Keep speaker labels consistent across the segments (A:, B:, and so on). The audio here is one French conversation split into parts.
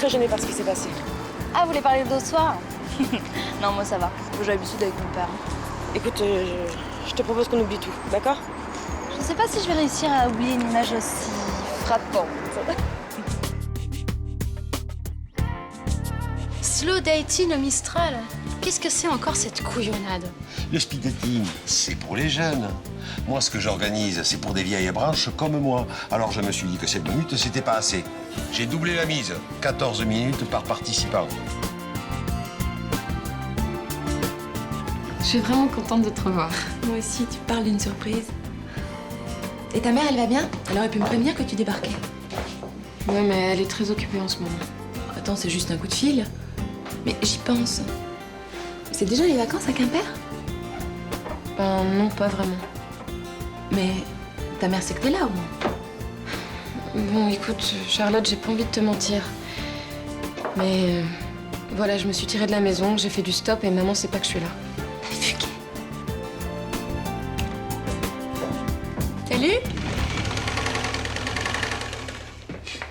A: très gênée par ce qui s'est passé.
B: Ah, vous voulez parler d'autre soir? Non, moi ça va. J'ai l'habitude avec mon père.
A: Écoute, je te propose qu'on oublie tout, d'accord?
B: Je sais pas si je vais réussir à oublier une image aussi frappante.
C: Slow dating au Mistral. Qu'est-ce que c'est encore cette couillonnade?
D: Le speed dating, c'est pour les jeunes. Moi, ce que j'organise, c'est pour des vieilles branches comme moi. Alors, je me suis dit que 7 minutes, c'était pas assez. J'ai doublé la mise. 14 minutes par participant.
C: Je suis vraiment contente de te revoir.
E: Moi aussi, tu parles d'une surprise. Et ta mère, elle va bien? Elle aurait pu me prévenir que tu débarquais.
C: Ouais, mais elle est très occupée en ce moment.
E: Attends, c'est juste un coup de fil. Mais j'y pense. C'est déjà les vacances à Quimper?
C: Ben non, pas vraiment.
E: Mais ta mère sait que t'es là, au moins.
C: Bon, écoute, Charlotte, j'ai pas envie de te mentir. Mais voilà, je me suis tirée de la maison, j'ai fait du stop et maman sait pas que je suis là.
E: Elle est fuguée. Salut!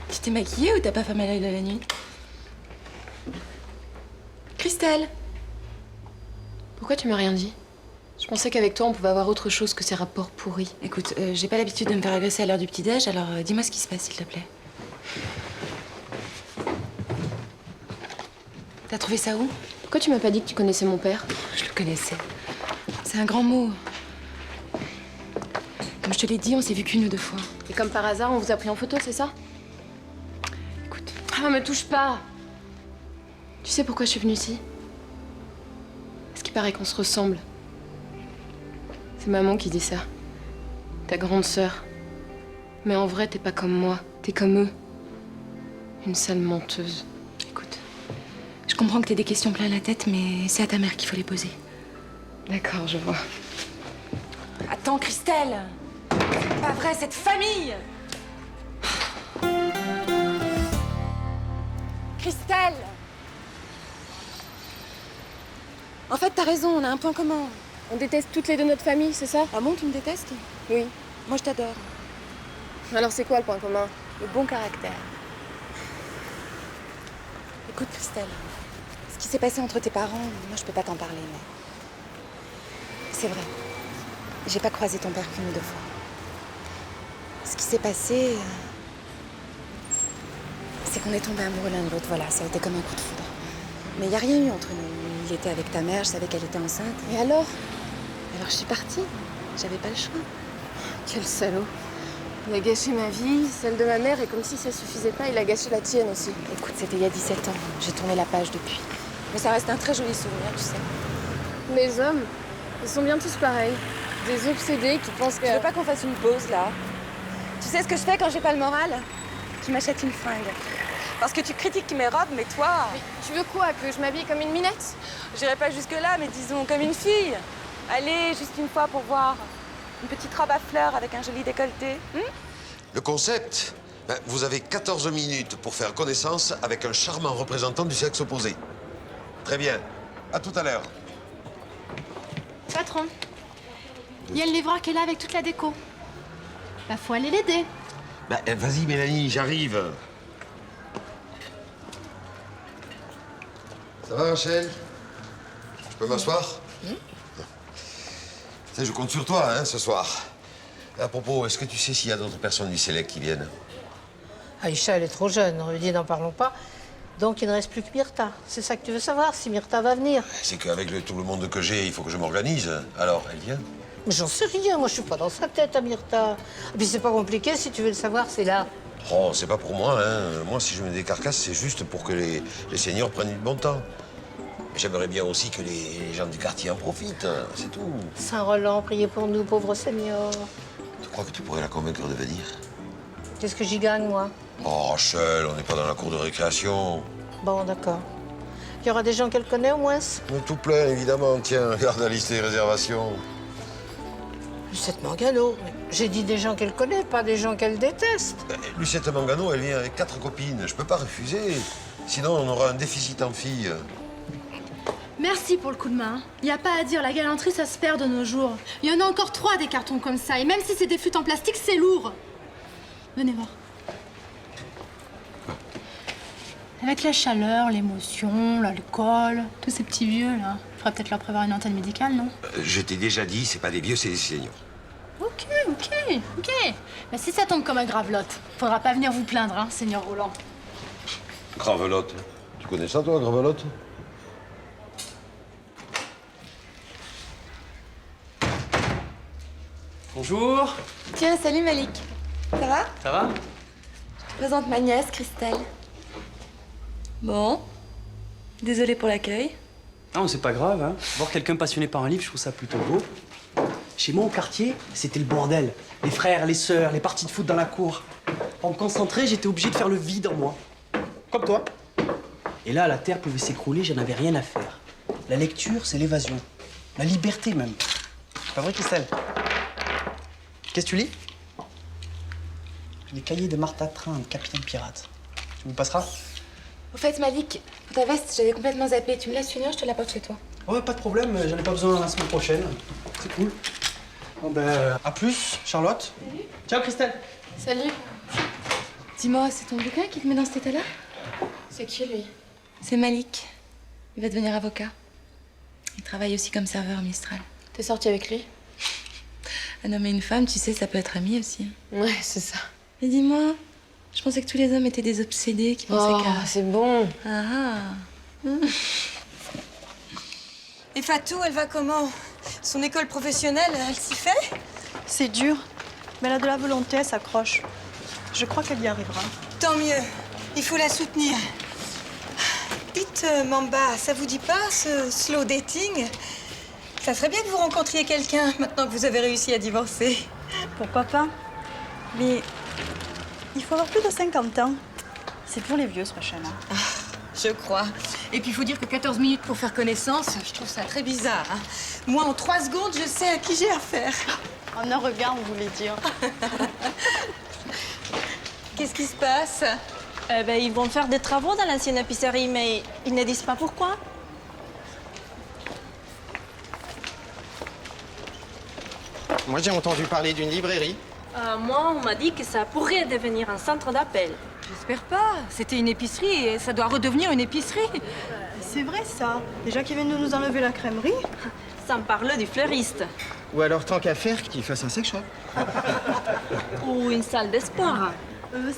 E: Tu t'es maquillée ou t'as pas fermé l'œil de la nuit? Christelle!
C: Pourquoi tu m'as rien dit? Je pensais qu'avec toi, on pouvait avoir autre chose que ces rapports pourris.
E: Écoute, j'ai pas l'habitude de me faire agresser à l'heure du petit-déj, alors dis-moi ce qui se passe, s'il te plaît. T'as trouvé ça où?
C: Pourquoi tu m'as pas dit que tu connaissais mon père?
E: Je le connaissais. C'est un grand mot. Comme je te l'ai dit, on s'est vu qu'une ou deux fois.
C: Et comme par hasard, on vous a pris en photo, c'est ça?
E: Écoute,
C: Ah, me touche pas! Tu sais pourquoi je suis venue ici? Parce qu'il paraît qu'on se ressemble. C'est maman qui dit ça. Ta grande sœur. Mais en vrai, t'es pas comme moi. T'es comme eux. Une sale menteuse.
E: écoute. Je comprends que t'aies des questions plein la tête, mais c'est à ta mère qu'il faut les poser.
C: D'accord, je vois.
E: Attends, Christelle! C'est pas vrai, cette famille! Christelle! En fait, t'as raison, on a un point commun.
C: On déteste toutes les deux notre famille, c'est ça?
E: Ah bon, tu me détestes?
C: Oui.
E: Moi, je t'adore.
C: Alors c'est quoi le point commun?
E: Le bon caractère. Écoute, Christelle, ce qui s'est passé entre tes parents, moi, je peux pas t'en parler, mais... C'est vrai. J'ai pas croisé ton père qu'une ou deux fois. Ce qui s'est passé... c'est qu'on est tombés amoureux l'un de l'autre, voilà, ça a été comme un coup de foudre. Mais il n'y a rien eu entre nous. Il était avec ta mère, je savais qu'elle était enceinte.
C: Et alors?
E: Alors je suis partie. J'avais pas le choix.
C: Quel salaud. Il a gâché ma vie, celle de ma mère, et comme si ça suffisait pas, il a gâché la tienne aussi.
E: Écoute, c'était il y a 17 ans. J'ai tourné la page depuis. Mais ça reste un très joli souvenir, tu sais.
C: Les hommes, ils sont bien tous pareils. Des obsédés qui pensent que...
E: Tu veux pas qu'on fasse une pause, là? Tu sais ce que je fais quand j'ai pas le moral? Je m'achète une fringue. Parce que tu critiques mes robes, mais toi...
C: Mais tu veux quoi? Que je m'habille comme une minette?
E: J'irai pas jusque-là, mais disons comme une fille. Allez, juste une fois pour voir. Une petite robe à fleurs avec un joli décolleté.
D: Le concept, vous avez 14 minutes pour faire connaissance avec un charmant représentant du sexe opposé. Très bien. À tout à l'heure.
F: Patron, il y a le livreur qui est là avec toute la déco. Bah, faut aller l'aider.
D: Vas-y, Mélanie, j'arrive. Ça va, Rachel? Je peux m'asseoir? Tu sais, je compte sur toi, hein, ce soir. À propos, est-ce que tu sais s'il y a d'autres personnes du Select qui viennent?
G: Aïcha, elle est trop jeune, on lui dit n'en parlons pas. Donc il ne reste plus que Myrtha. C'est ça que tu veux savoir, si Myrtha va venir?
D: C'est qu'avec tout le monde que j'ai, il faut que je m'organise. Alors, elle vient?
G: Mais j'en sais rien, moi je suis pas dans sa tête à Myrtha. Et puis c'est pas compliqué, si tu veux le savoir, c'est là.
D: Oh, c'est pas pour moi, hein. Moi, si je me décarcasse, c'est juste pour que les seniors prennent du bon temps. J'aimerais bien aussi que les gens du quartier en profitent, hein, c'est tout.
G: Saint-Roland, priez pour nous, pauvres seniors.
D: Tu crois que tu pourrais la convaincre de venir?
G: Qu'est-ce que j'y gagne, moi?
D: Oh, Rachel, on n'est pas dans la cour de récréation.
G: Bon, d'accord. Il y aura des gens qu'elle connaît, au moins?
D: Mais tout plein, évidemment. Tiens, regarde la liste des réservations.
G: Lucette Mangano. J'ai dit des gens qu'elle connaît, pas des gens qu'elle déteste.
D: Lucette Mangano, elle vient avec 4 copines. Je peux pas refuser. Sinon, on aura un déficit en filles.
F: Merci pour le coup de main. Il n'y a pas à dire, la galanterie, ça se perd de nos jours. Il y en a encore 3 des cartons comme ça, et même si c'est des flûtes en plastique, c'est lourd. Venez voir. Avec la chaleur, l'émotion, l'alcool, tous ces petits vieux là, faudrait peut-être leur prévoir une antenne médicale, non?
D: Je t'ai déjà dit, c'est pas des vieux, c'est des seniors.
F: Ok. Mais si ça tombe comme un gravelotte, faudra pas venir vous plaindre, hein, Seigneur Roland.
D: Gravelotte. Tu connais ça, toi, Gravelotte?
H: Bonjour.
E: Tiens, salut Malik. Ça va?
H: Ça va?
E: Je te présente ma nièce, Christelle.
A: Bon. Désolée pour l'accueil.
H: Non, c'est pas grave, hein. Voir quelqu'un passionné par un livre, je trouve ça plutôt beau. Chez moi, au quartier, c'était le bordel. Les frères, les sœurs, les parties de foot dans la cour. Pour me concentrer, j'étais obligé de faire le vide en moi. Comme toi. Et là, la terre pouvait s'écrouler, j'en avais rien à faire. La lecture, c'est l'évasion. La liberté, même. Pas vrai, Christelle? Qu'est-ce que tu lis? Les cahiers de Martha Train, capitaine pirate. Tu me passeras?
E: Au fait, Malik, pour ta veste, j'avais complètement zappé. Tu me laisses finir, je te l'apporte chez toi.
H: Ouais, pas de problème, j'en ai pas besoin la semaine prochaine. C'est cool. Bon ben, à plus, Charlotte. Salut. Ciao, Christelle.
C: Salut.
E: Dis-moi, c'est ton bouquin qui te met dans cet état-là?
C: C'est qui, lui?
E: C'est Malik. Il va devenir avocat. Il travaille aussi comme serveur à Mistral.
C: T'es sortie avec lui?
E: Un homme et une femme, tu sais, ça peut être ami aussi.
C: Ouais, c'est ça.
E: Mais dis-moi, je pensais que tous les hommes étaient des obsédés qui pensaient qu'à...
C: c'est bon.
A: Et Fatou, elle va comment? Son école professionnelle, elle s'y fait?
I: C'est dur, mais elle a de la volonté, elle s'accroche. Je crois qu'elle y arrivera.
A: Tant mieux. Il faut la soutenir. Dites, Mamba, ça vous dit pas, ce slow dating? Ça serait bien que vous rencontriez quelqu'un, maintenant que vous avez réussi à divorcer.
I: Pourquoi pas? Mais il faut avoir plus de 50 ans. C'est pour les vieux, ce machin-là.
A: Je crois. Et puis, il faut dire que 14 minutes pour faire connaissance, je trouve ça très bizarre. Hein. Moi, en 3 secondes, je sais à qui j'ai affaire.
I: En un regard, on voulait dire.
A: Qu'est-ce qui se passe?
J: Ils vont faire des travaux dans l'ancienne épicerie, mais ils ne disent pas pourquoi.
K: Moi, j'ai entendu parler d'une librairie.
J: Moi, on m'a dit que ça pourrait devenir un centre d'appel.
A: J'espère pas. C'était une épicerie et ça doit redevenir une épicerie.
I: C'est vrai, ça. Déjà qu'ils viennent de nous enlever la crèmerie.
J: Sans parler du fleuriste.
K: Ou alors, tant qu'à faire, qu'il fasse un sex shop.
J: Ou une salle de sport.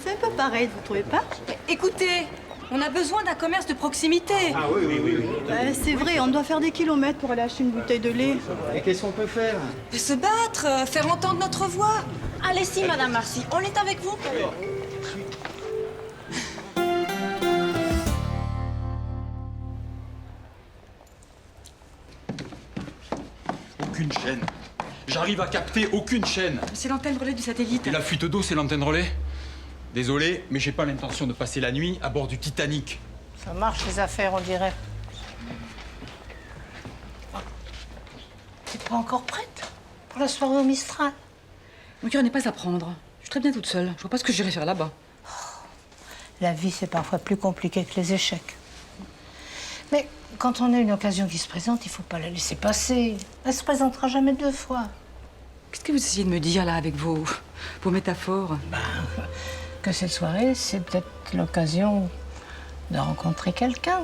I: C'est un peu pareil, vous trouvez pas?
A: Écoutez, on a besoin d'un commerce de proximité.
K: Ah oui.
I: C'est vrai, on doit faire des kilomètres pour aller acheter une bouteille de lait.
K: Et qu'est-ce qu'on peut faire?
A: Se battre, faire entendre notre voix.
J: Allez-y, Madame Marcy, on est avec vous.
L: Aucune chaîne. J'arrive à capter aucune chaîne.
A: C'est l'antenne relais du satellite.
L: Et la fuite d'eau, c'est l'antenne relais. Désolé, mais j'ai pas l'intention de passer la nuit à bord du Titanic.
G: Ça marche, les affaires, on dirait. T'es pas encore prête pour la soirée au Mistral?
M: Mon cœur n'est pas à prendre. Je suis très bien toute seule. Je vois pas ce que j'irai faire là-bas.
G: La vie, c'est parfois plus compliqué que les échecs. Mais quand on a une occasion qui se présente, il faut pas la laisser passer. Elle se présentera jamais 2 fois.
M: Qu'est-ce que vous essayez de me dire, là, avec vos métaphores?
G: Que cette soirée, c'est peut-être l'occasion de rencontrer quelqu'un.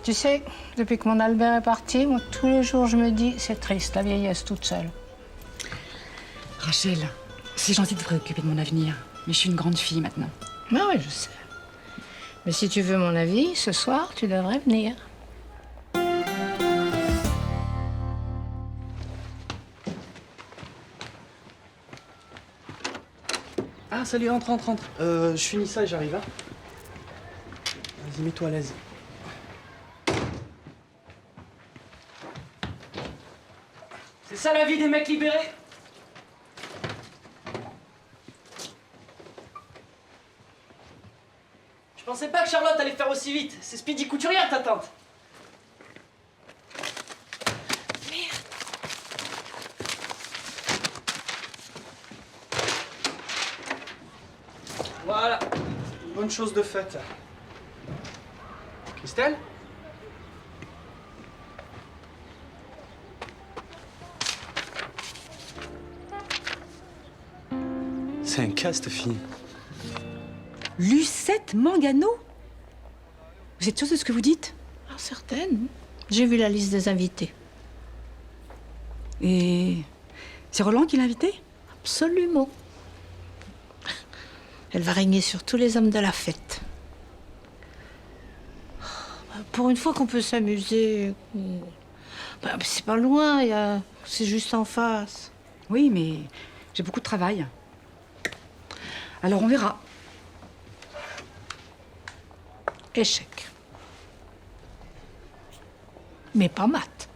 G: Tu sais, depuis que mon Albert est parti, moi, tous les jours, je me dis, c'est triste, la vieillesse toute seule.
M: Rachel, c'est gentil de te préoccuper de mon avenir. Mais je suis une grande fille maintenant.
G: Ah oui, je sais. Mais si tu veux mon avis, ce soir, tu devrais venir.
H: Ah, salut, rentre. Je finis ça et j'arrive, hein. Vas-y, mets-toi à l'aise. C'est ça la vie des mecs libérés. Je pensais pas que Charlotte allait faire aussi vite. C'est Speedy Couturière, ta tante. Voilà, une bonne chose de faite. Christelle? C'est un cas, cette fille.
M: Lucette Mangano? Vous êtes sûre de ce que vous dites?
G: Ah, certaine. J'ai vu la liste des invités.
M: Et c'est Roland qui l'a invitée?
G: Absolument. Elle va régner sur tous les hommes de la fête. Pour une fois qu'on peut s'amuser. C'est pas loin, c'est juste en face.
M: Oui, mais j'ai beaucoup de travail. Alors on verra.
G: Échec. Mais pas mat.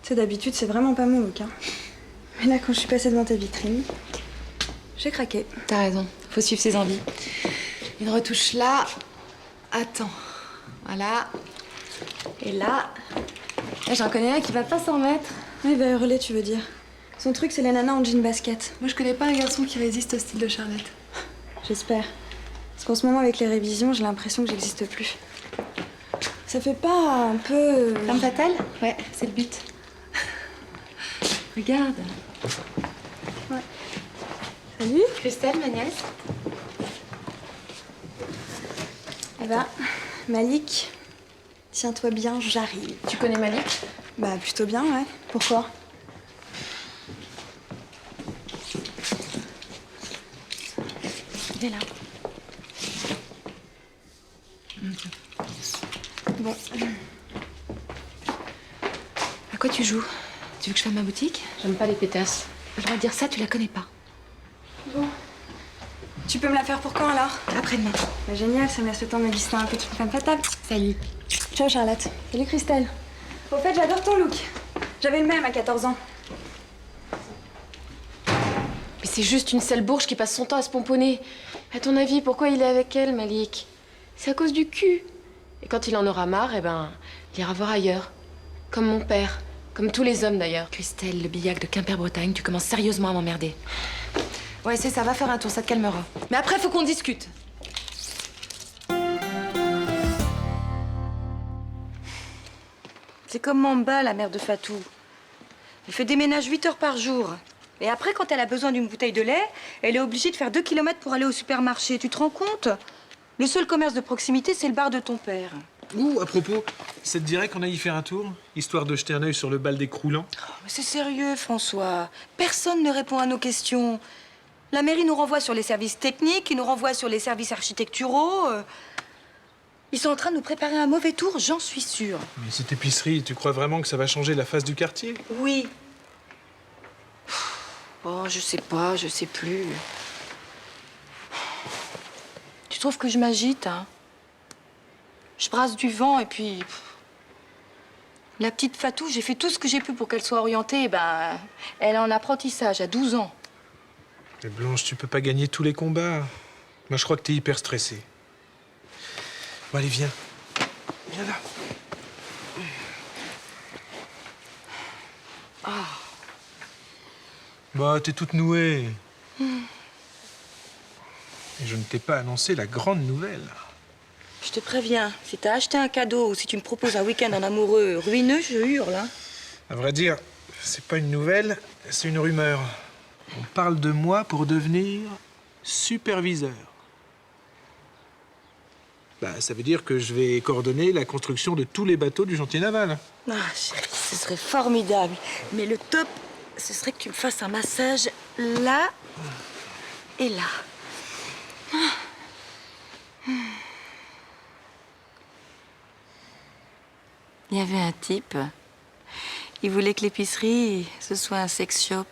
I: Tu sais, d'habitude, c'est vraiment pas mon look, hein. Mais là, quand je suis passée devant ta vitrine, j'ai craqué.
C: T'as raison, faut suivre ses envies. Une retouche là. Attends. Voilà. Et là. Là, j'en connais un qui va pas s'en mettre.
I: Oui, il va hurler, tu veux dire. Son truc, c'est les nanas en jean basket.
C: Moi, je connais pas un garçon qui résiste au style de Charlotte.
I: J'espère. Parce qu'en ce moment, avec les révisions, j'ai l'impression que j'existe plus. Ça fait pas un peu...
C: Femme fatale? Ouais, c'est le but. Regarde.
I: Ouais. Salut.
C: Christelle, ma nièce.
I: Eh ben, Malik, tiens-toi bien, j'arrive.
C: Tu connais Malik?
I: Bah, plutôt bien, ouais. Pourquoi?
C: Viens là.
I: Bon.
C: À quoi tu joues? Tu veux que je ferme ma boutique? J'aime pas les pétasses. Je dois dire ça, tu la connais pas.
I: Bon. Tu peux me la faire pour quand, alors?
C: Après-demain.
I: Bah, génial, ça me laisse le temps de me lister un peu de femme fatale.
C: Salut.
I: Ciao, Charlotte. Salut, Christelle. Au fait, j'adore ton look. J'avais le même à 14 ans.
C: Mais c'est juste une sale bourge qui passe son temps à se pomponner. À ton avis, pourquoi il est avec elle, Malik? C'est à cause du cul. Et quand il en aura marre, eh ben, il ira voir ailleurs. Comme mon père. Comme tous les hommes, d'ailleurs. Christelle, le billac de Quimper-Bretagne, tu commences sérieusement à m'emmerder. Ouais, c'est ça, va faire un tour, ça te calmera. Mais après, faut qu'on discute.
N: C'est comme Mamba, la mère de Fatou. Elle fait des ménages 8 heures par jour. Et après, quand elle a besoin d'une bouteille de lait, elle est obligée de faire 2 kilomètres pour aller au supermarché. Tu te rends compte? Le seul commerce de proximité, c'est le bar de ton père.
O: Ouh, à propos, ça te dirait qu'on aille y faire un tour? Histoire de jeter un œil sur le bal des croulants?
N: Mais c'est sérieux, François. Personne ne répond à nos questions. La mairie nous renvoie sur les services techniques, ils nous renvoient sur les services architecturaux. Ils sont en train de nous préparer un mauvais tour, j'en suis sûre.
O: Mais cette épicerie, tu crois vraiment que ça va changer la face du quartier?
N: Oui. Oh, je sais pas, je sais plus. Tu trouves que je m'agite, hein? Je brasse du vent et puis... La petite Fatou, j'ai fait tout ce que j'ai pu pour qu'elle soit orientée. Et ben, elle est en apprentissage à 12 ans.
O: Mais Blanche, tu peux pas gagner tous les combats. Moi, je crois que t'es hyper stressée. Bon, allez, viens. Viens là.
N: Ah.
O: Bah, t'es toute nouée. Et je ne t'ai pas annoncé la grande nouvelle.
N: Je te préviens, si t'as acheté un cadeau ou si tu me proposes un week-end en amoureux ruineux, je hurle, hein.
O: À vrai dire, c'est pas une nouvelle, c'est une rumeur. On parle de moi pour devenir superviseur. Bah, ça veut dire que je vais coordonner la construction de tous les bateaux du chantier naval.
N: Ah, chérie, ce serait formidable. Mais le top, ce serait que tu me fasses un massage là et là. Il y avait un type. Il voulait que l'épicerie, ce soit un sex shop.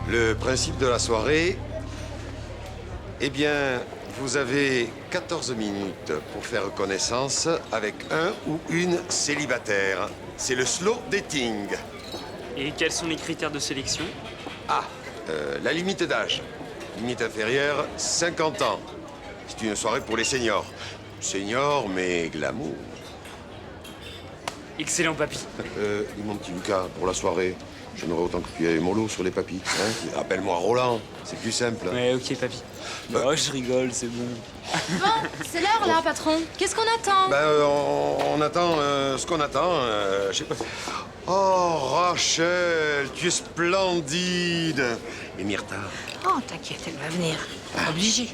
D: Le principe de la soirée, eh bien, vous avez 14 minutes pour faire connaissance avec un ou une célibataire. C'est le slow dating.
P: Et quels sont les critères de sélection?
D: Ah, la limite d'âge. Limite inférieure, 50 ans. C'est une soirée pour les seniors. Seniors, mais glamour.
P: Excellent, papy.
D: Dis mon petit Lucas, pour la soirée, j'aimerais autant que tu aies mollo sur les papis. Hein. Appelle-moi Roland, c'est plus simple.
P: Ouais, ok, papy. Oh, je rigole, c'est bon.
F: Bon, c'est l'heure là, patron. Qu'est-ce qu'on attend?
D: On attend ce qu'on attend. Je sais pas. Oh, Rachel, tu es splendide. Et Myrtha?
A: Oh, t'inquiète, elle va venir. Obligée.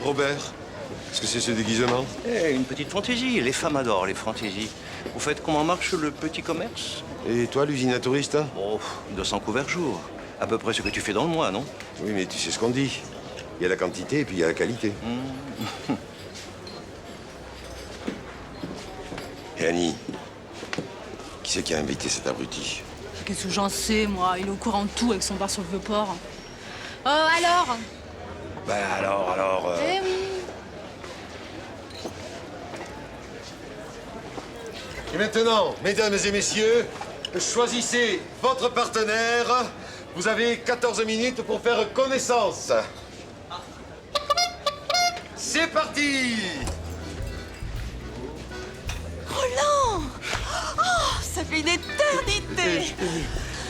D: Robert, est-ce que c'est ce déguisement?
Q: Une petite fantaisie. Les femmes adorent les fantaisies. Vous faites comment marche le petit commerce?
D: Et toi, l'usine à touristes?
Q: Oh, 200 couverts jour. À peu près ce que tu fais dans le mois, non?
D: Oui, mais tu sais ce qu'on dit. Il y a la quantité et puis il y a la qualité. Et Annie, qui c'est qui a invité cet abruti?
B: Qu'est-ce que j'en sais, moi? Il est au courant de tout avec son bar sur le Vieux-Port. Oh, alors?
D: Alors...
B: Eh oui.
D: Et maintenant, mesdames et messieurs, choisissez votre partenaire. Vous avez 14 minutes pour faire connaissance. C'est parti!
J: Roland! Oh, ça fait une éternité!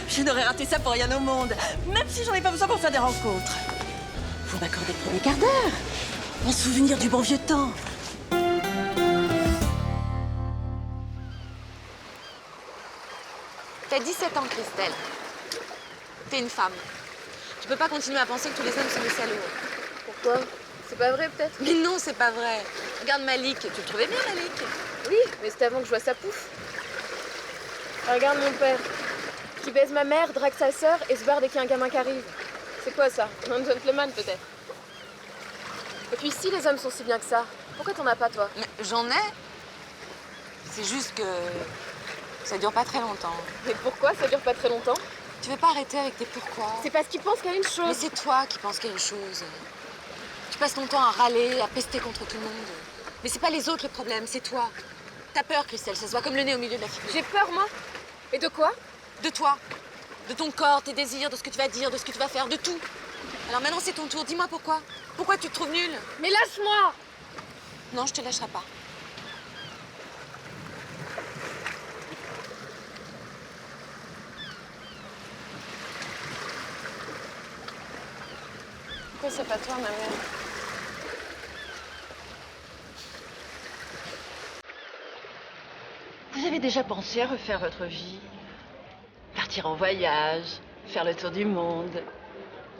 J: Je n'aurais raté ça pour rien au monde, même si j'en ai pas besoin pour faire des rencontres. Vous m'accordez le premier quart d'heure, en souvenir du bon vieux temps.
C: T'as 17 ans, Christelle. T'es une femme. Tu peux pas continuer à penser que tous les hommes sont des salauds. Pourquoi? C'est pas vrai, peut-être? Mais non, c'est pas vrai. Regarde Malik. Tu le trouvais bien, Malik? Oui, mais c'était avant que je vois sa pouffe.
R: Regarde mon père, qui baise ma mère, drague sa sœur et se barre dès qu'il y a un gamin qui arrive. C'est quoi ça? Un gentleman, peut-être? Et puis si les hommes sont si bien que ça, pourquoi t'en as pas, toi?
C: Mais j'en ai. C'est juste que ça dure pas très longtemps.
R: Mais pourquoi ça dure pas très longtemps?
C: Tu veux pas arrêter avec tes pourquoi?
R: C'est parce qu'ils pensent qu'il y a une chose.
C: Mais c'est toi qui penses qu'il y a une chose. Tu passes ton temps à râler, à pester contre tout le monde. Mais c'est pas les autres le problème, c'est toi. T'as peur, Christelle, ça se voit comme le nez au milieu de la figure.
R: J'ai peur, moi? Et de quoi?
C: De toi. De ton corps, tes désirs, de ce que tu vas dire, de ce que tu vas faire, de tout. Alors maintenant, c'est ton tour. Dis-moi pourquoi. Pourquoi tu te trouves nulle?
R: Mais lâche-moi!
C: Non, je te lâcherai pas.
R: Pourquoi c'est pas toi, ma mère?
S: Vous avez déjà pensé à refaire votre vie? Partir en voyage, faire le tour du monde,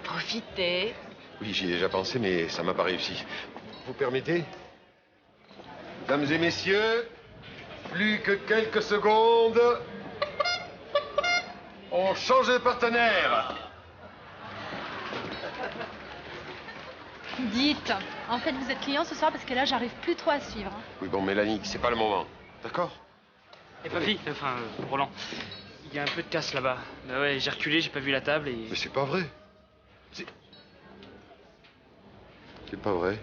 S: profiter?
D: Oui, j'y ai déjà pensé, mais ça m'a pas réussi. Vous permettez? Mesdames et messieurs, plus que quelques secondes. On change de partenaire.
F: Dites, en fait, vous êtes client ce soir parce que là, j'arrive plus trop à suivre.
D: Oui, bon, Mélanie, c'est pas le moment. D'accord?
P: Et papy, Roland, il y a un peu de casse là-bas. Bah ouais, j'ai reculé, j'ai pas vu la table et...
D: Mais c'est pas vrai. C'est pas vrai.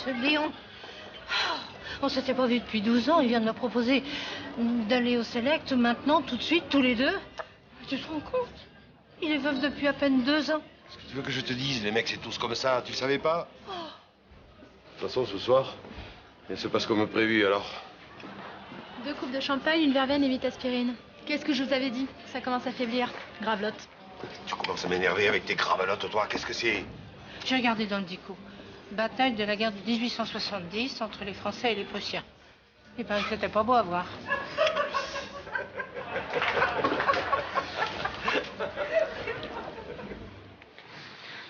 S: Ce Léon. On s'était pas vu depuis 12 ans. Il vient de me proposer d'aller au Select maintenant, tout de suite, tous les deux. Tu te rends compte? Il est veuf depuis à peine 2 ans.
D: Qu'est-ce que tu veux que je te dise? Les mecs, c'est tous comme ça. Tu savais pas? De toute façon, ce soir, il se passe comme prévu, alors.
F: 2 coupes de champagne, une verveine et 8 aspirines. Qu'est-ce que je vous avais dit? Ça commence à faiblir. Gravelotte.
D: Tu commences à m'énerver avec tes gravelottes, toi. Qu'est-ce que c'est?
S: J'ai regardé dans le dico. Bataille de la guerre de 1870 entre les Français et les Prussiens. Il paraît que c'était pas beau à voir.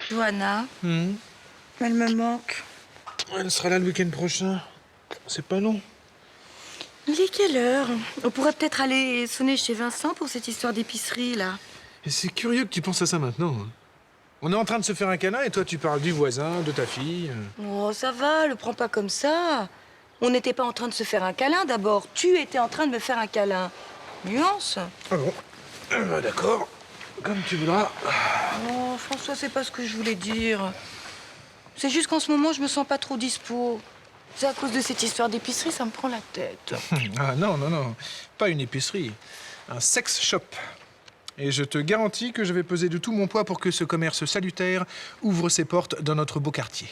N: Johanna, elle me manque.
O: Elle sera là le week-end prochain. C'est pas long.
N: Il est quelle heure? On pourrait peut-être aller sonner chez Vincent pour cette histoire d'épicerie, là.
O: Et c'est curieux que tu penses à ça maintenant. Hein. On est en train de se faire un câlin et toi, tu parles du voisin, de ta fille.
N: Oh, ça va, le prends pas comme ça. On n'était pas en train de se faire un câlin, d'abord. Tu étais en train de me faire un câlin. Nuance.
O: Ah bon? D'accord. Comme tu voudras.
N: Oh, François, c'est pas ce que je voulais dire. C'est juste qu'en ce moment, je me sens pas trop dispo. C'est à cause de cette histoire d'épicerie, ça me prend la tête.
O: Ah non, non, non. Pas une épicerie. Un sex shop. Et je te garantis que je vais peser de tout mon poids pour que ce commerce salutaire ouvre ses portes dans notre beau quartier.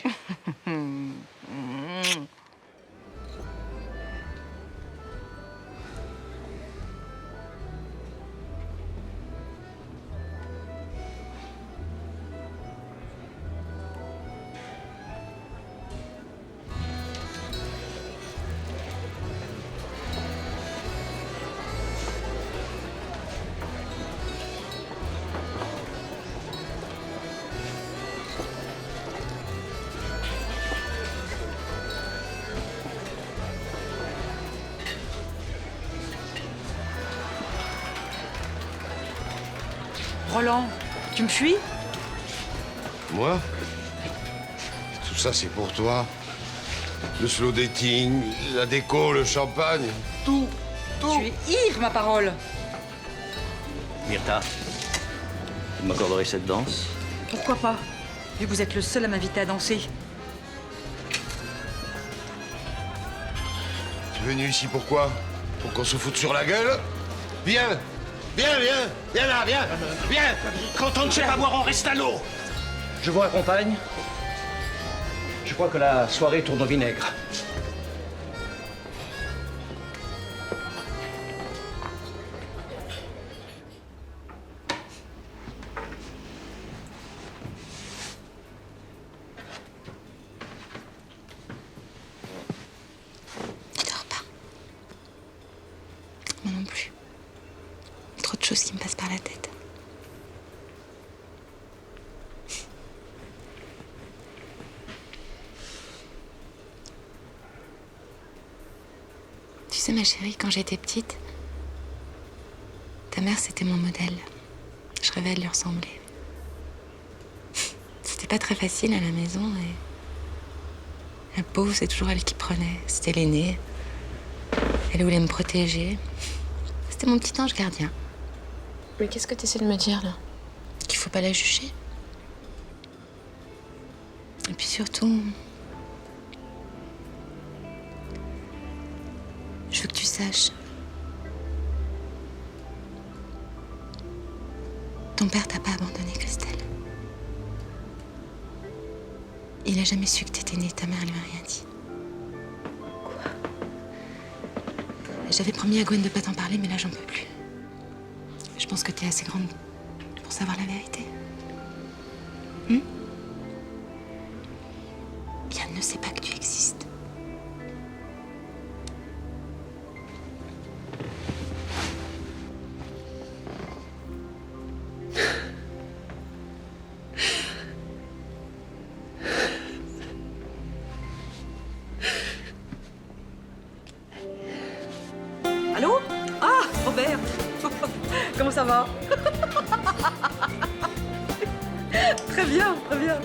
M: Roland, tu me fuis?
D: Moi? Tout ça, c'est pour toi. Le slow dating, la déco, le champagne, tout.
M: Tu es ivre, ma parole.
Q: Myrtha, vous m'accorderez cette danse?
M: Pourquoi pas? Vu que vous êtes le seul à m'inviter à danser.
D: Tu es venu ici pourquoi? Pour qu'on se foute sur la gueule? Viens! Viens là, viens!
Q: Quand on ne sait pas boire, on reste à l'eau. Je vous accompagne. Je crois que la soirée tourne au vinaigre.
E: Tu dors pas. Moi non plus. Trop de choses qui me passent par la tête. Tu sais, ma chérie, quand j'étais petite, ta mère, c'était mon modèle. Je rêvais de lui ressembler. C'était pas très facile à la maison et... La pauvre, c'est toujours elle qui prenait. C'était l'aînée. Elle voulait me protéger. C'était mon petit ange gardien.
C: Mais qu'est-ce que tu essaies de me dire, là?
E: Qu'il faut pas la juger. Et puis surtout... Je veux que tu saches... Ton père t'a pas abandonné, Christelle. Il a jamais su que t'étais née, ta mère lui a rien dit. Quoi? J'avais promis à Gwen de pas t'en parler, mais là j'en peux plus. Je pense que t'es assez grande pour savoir la vérité. Yann ne sait pas que tu existes.
M: Allô? Ah, Robert. Comment ça va? Très bien, très bien.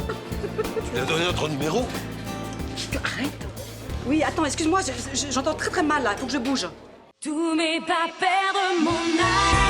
D: Tu lui as donné notre numéro?
M: Arrête. Oui, attends, excuse-moi, j'entends très très mal là, il faut que je bouge.
J: Tous mes pas perdre mon âme.